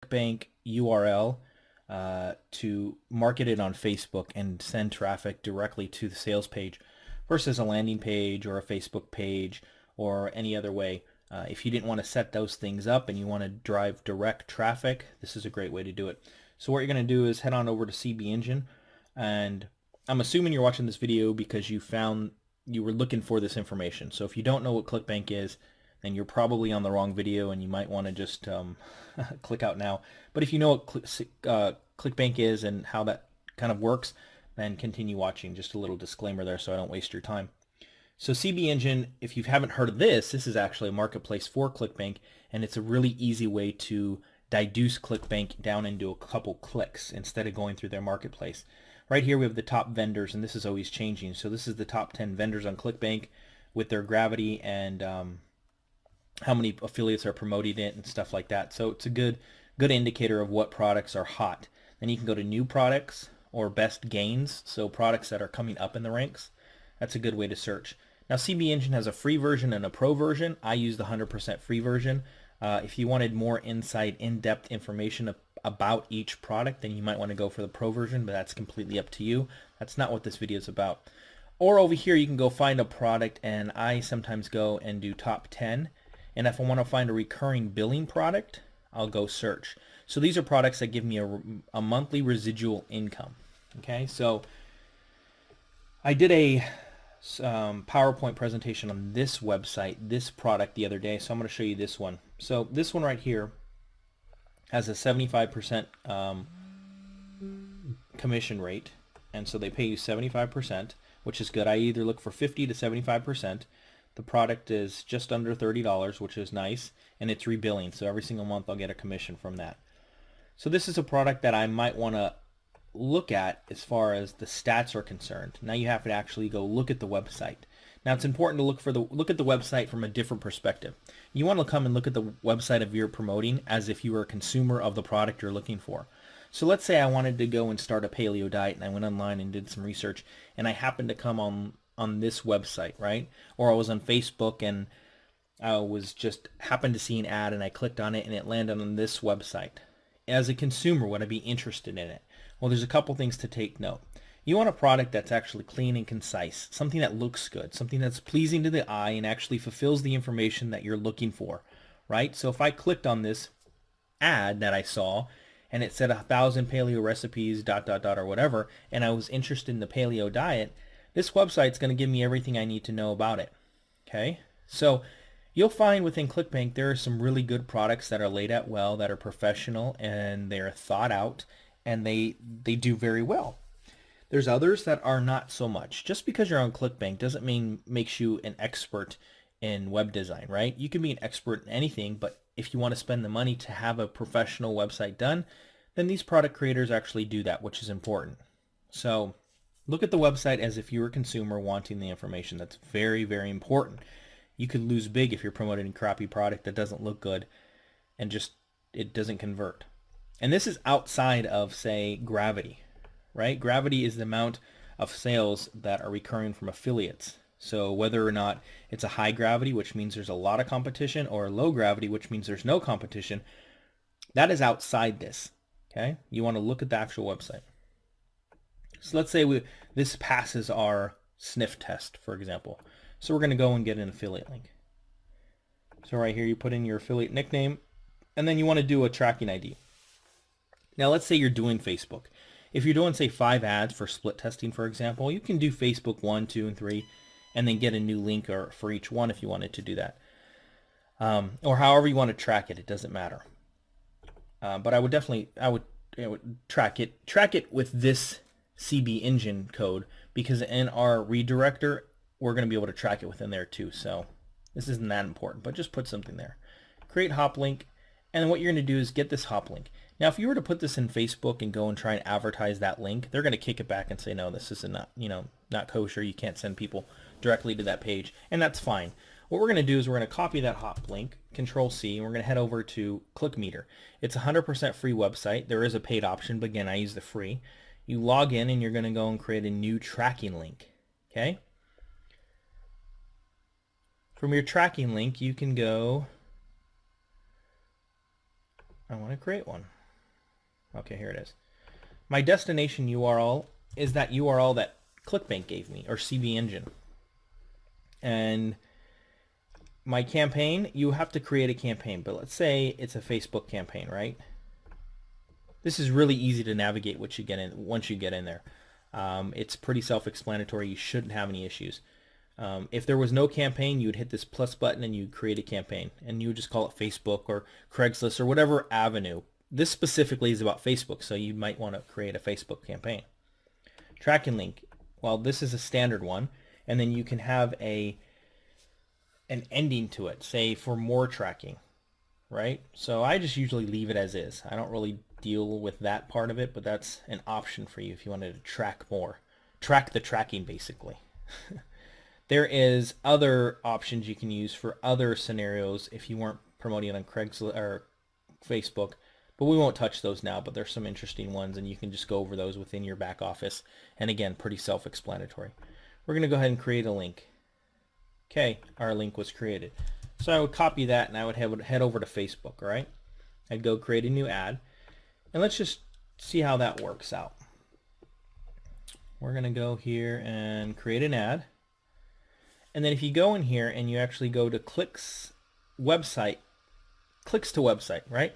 ClickBank URL to market it on Facebook and send traffic directly to the sales page versus a landing page or a Facebook page or any other way. If you didn't want to set those things up and you want to drive direct traffic, this is a great way to do it. So what you're going to do is head on over to CB Engine, and I'm assuming you're watching this video because you were looking for this information. So if you don't know what ClickBank is, then you're probably on the wrong video and you might want to just click out now. But if you know what ClickBank is and how that kind of works, then continue watching. Just a little disclaimer there so I don't waste your time. So CB Engine, if you haven't heard of this is actually a marketplace for ClickBank, and it's a really easy way to deduce ClickBank down into a couple clicks instead of going through their marketplace. Right here we have the top vendors, and this is always changing. So this is the top 10 vendors on ClickBank with their gravity and how many affiliates are promoting it and stuff like that. So it's a good indicator of what products are hot. Then you can go to new products or best gains, so products that are coming up in the ranks. That's a good way to search. Now CB Engine has a free version and a pro version. I use the 100% free version. If you wanted more insight, in-depth information about each product, then you might want to go for the pro version, but that's completely up to you. That's not what this video is about. Or over here you can go find a product, and I sometimes go and do top 10. And if I want to find a recurring billing product, I'll go search. So these are products that give me a monthly residual income. Okay, so I did a PowerPoint presentation on this website, this product the other day, so I'm going to show you this one. So this one right here has a 75% commission rate, and so they pay you 75%, which is good. I either look for 50 to 75%. The product is just under $30, which is nice, and it's rebilling, so every single month I'll get a commission from that. So this is a product that I might want to look at as far as the stats are concerned. Now you have to actually go look at the website. Now it's important to look at the website from a different perspective. You want to come and look at the website of your promoting as if you were a consumer of the product you're looking for. So let's say I wanted to go and start a paleo diet, and I went online and did some research, and I happened to come on this website, right? Or I was on Facebook and I was just happened to see an ad and I clicked on it and it landed on this website. As a consumer, would I be interested in it? Well, there's a couple things to take note. You want a product that's actually clean and concise, something that looks good, something that's pleasing to the eye and actually fulfills the information that you're looking for, right? So if I clicked on this ad that I saw and it said 1,000 paleo recipes, ... or whatever, and I was interested in the paleo diet, this website's going to give me everything I need to know about it. Okay? So you'll find within ClickBank there are some really good products that are laid out well, that are professional, and they're thought out, and they do very well. There's others that are not so much. Just because you're on ClickBank doesn't mean makes you an expert in web design, right? You can be an expert in anything, but if you want to spend the money to have a professional website done, then these product creators actually do that, which is important. So look at the website as if you were a consumer wanting the information. That's very, very important. You could lose big if you're promoting a crappy product that doesn't look good and just it doesn't convert. And this is outside of, say, gravity, right? Gravity is the amount of sales that are recurring from affiliates. So whether or not it's a high gravity, which means there's a lot of competition, or low gravity, which means there's no competition, that is outside this. Okay? You want to look at the actual website. So let's say this passes our sniff test, for example. So we're going to go and get an affiliate link. So right here you put in your affiliate nickname, and then you want to do a tracking ID. Now let's say you're doing Facebook. If you're doing, say, 5 ads for split testing, for example, you can do Facebook 1, 2, and 3, and then get a new link for each one if you wanted to do that. Or however you want to track it, it doesn't matter. But I would track it with this CB Engine code, because in our redirector, we're going to be able to track it within there too. So this isn't that important, but just put something there. Create hop link, and then what you're going to do is get this hop link. Now, if you were to put this in Facebook and go and try and advertise that link, they're going to kick it back and say, no, this is not kosher. You can't send people directly to that page, and that's fine. What we're going to do is we're going to copy that hop link, Control C, and we're going to head over to ClickMeter. It's a 100% free website. There is a paid option, but again, I use the free. You log in and you're going to go and create a new tracking link. Okay? From your tracking link, you can go I want to create one. Okay, here it is. My destination URL is that URL that ClickBank gave me, or CV Engine. And my campaign, you have to create a campaign, but let's say it's a Facebook campaign, right? This is really easy to navigate once you get in there. It's pretty self-explanatory. You shouldn't have any issues. If there was no campaign, you would hit this plus button and you'd create a campaign, and you would just call it Facebook or Craigslist or whatever avenue. This specifically is about Facebook, so you might want to create a Facebook campaign. Tracking link, well, this is a standard one, and then you can have an ending to it, say for more tracking, right? So I just usually leave it as is. I don't really deal with that part of it, but that's an option for you if you wanted to track more. Track the tracking, basically. There is other options you can use for other scenarios if you weren't promoting on Craigslist or Facebook, but we won't touch those now, but there's some interesting ones, and you can just go over those within your back office. And again, pretty self-explanatory. We're going to go ahead and create a link. Okay, our link was created. So I would copy that and I would head over to Facebook, all right? I'd go create a new ad, and let's just see how that works out. We're going to go here and create an ad. And then if you go in here and you actually go to clicks to website, right?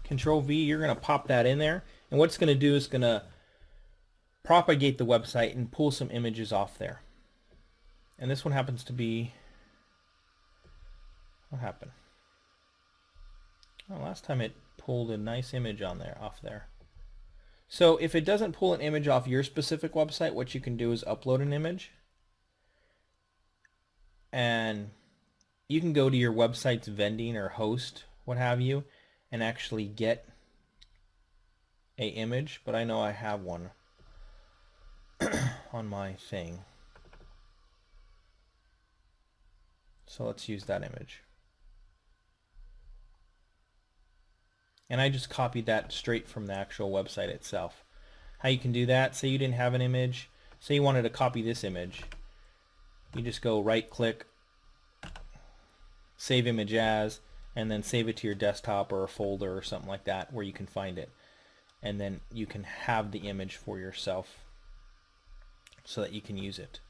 Control V, you're going to pop that in there. And what it's going to do is going to propagate the website and pull some images off there. And this one happens to be, what happened? Oh, last time it pulled a nice image off there. So if it doesn't pull an image off your specific website, what you can do is upload an image. And you can go to your website's vending or host, what have you, and actually get a image. But I know I have one on my thing. So let's use that image. And I just copied that straight from the actual website itself. How you can do that, say you didn't have an image, say you wanted to copy this image. You just go right click, save image as, and then save it to your desktop or a folder or something like that where you can find it. And then you can have the image for yourself so that you can use it.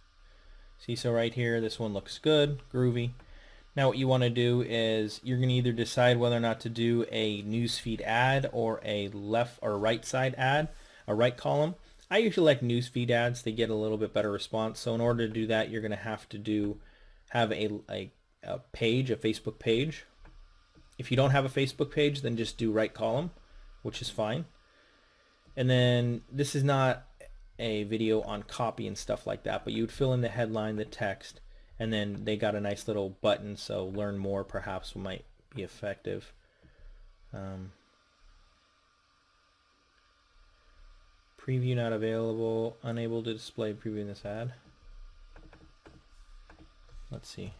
See, so right here, this one looks good, groovy. Now what you want to do is you're going to either decide whether or not to do a newsfeed ad or a left or right side ad, a right column. I usually like newsfeed ads. They get a little bit better response. So in order to do that, you're going to have a page, a Facebook page. If you don't have a Facebook page, then just do right column, which is fine. And then this is not a video on copy and stuff like that, but you would fill in the headline, the text, and then they got a nice little button, so learn more perhaps might be effective. Preview not available, unable to display preview in this ad. Let's see.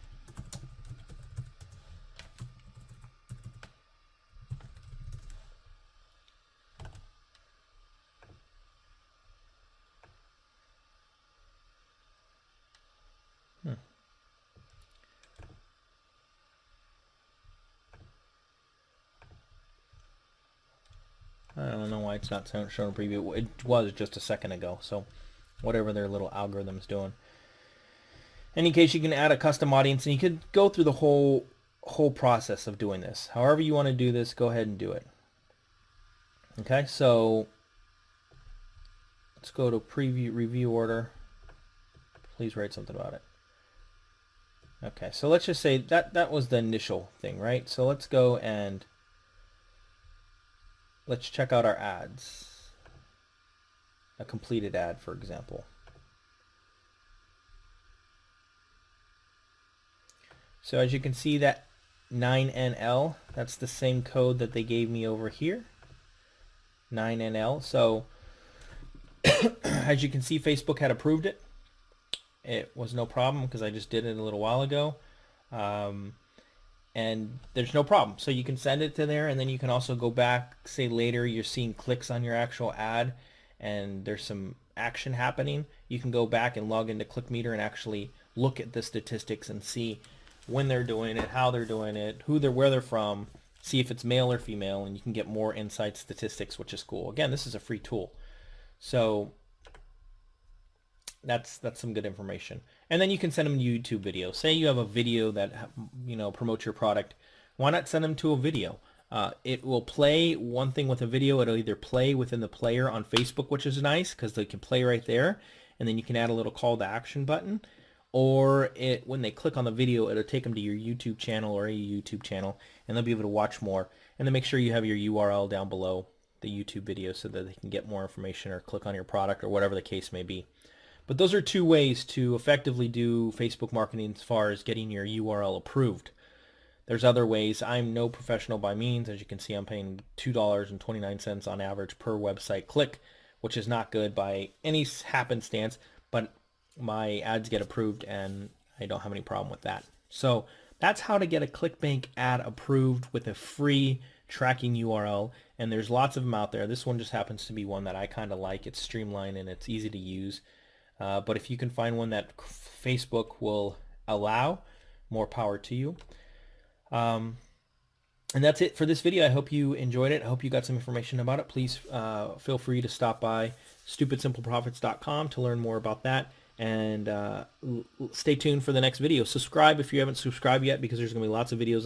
I don't know why it's not showing a preview. It was just a second ago, so whatever their little algorithm's doing. In any case, you can add a custom audience, and you could go through the whole process of doing this. However you want to do this, go ahead and do it. Okay, so let's go to preview review order. Please write something about it. Okay, so let's just say that was the initial thing, right? So let's go and let's check out our ads. A completed ad, for example. So as you can see, that 9NL, that's the same code that they gave me over here. 9NL. So as you can see, Facebook had approved it. It was no problem because I just did it a little while ago. And there's no problem. So you can send it to there, and then you can also go back, say later you're seeing clicks on your actual ad and there's some action happening. You can go back and log into ClickMeter and actually look at the statistics and see when they're doing it, how they're doing it, where they're from, see if it's male or female, and you can get more insight statistics, which is cool. Again, this is a free tool. So that's some good information. And then you can send them YouTube videos. Say you have a video that promotes your product. Why not send them to a video? It will play one thing with a video. It'll either play within the player on Facebook, which is nice because they can play right there, and then you can add a little call to action button. Or when they click on the video, it'll take them to your YouTube channel or a YouTube channel, and they'll be able to watch more. And then make sure you have your URL down below the YouTube video so that they can get more information or click on your product or whatever the case may be. But those are two ways to effectively do Facebook marketing as far as getting your URL approved. There's other ways. I'm no professional by means. As you can see, I'm paying $2.29 on average per website click, which is not good by any happenstance, but my ads get approved and I don't have any problem with that. So that's how to get a ClickBank ad approved with a free tracking URL, and there's lots of them out there. This one just happens to be one that I kind of like. It's streamlined and it's easy to use. But if you can find one that Facebook will allow, more power to you. And that's it for this video. I hope you enjoyed it. I hope you got some information about it. Please feel free to stop by stupidsimpleprofits.com to learn more about that. And stay tuned for the next video. Subscribe if you haven't subscribed yet, because there's going to be lots of videos on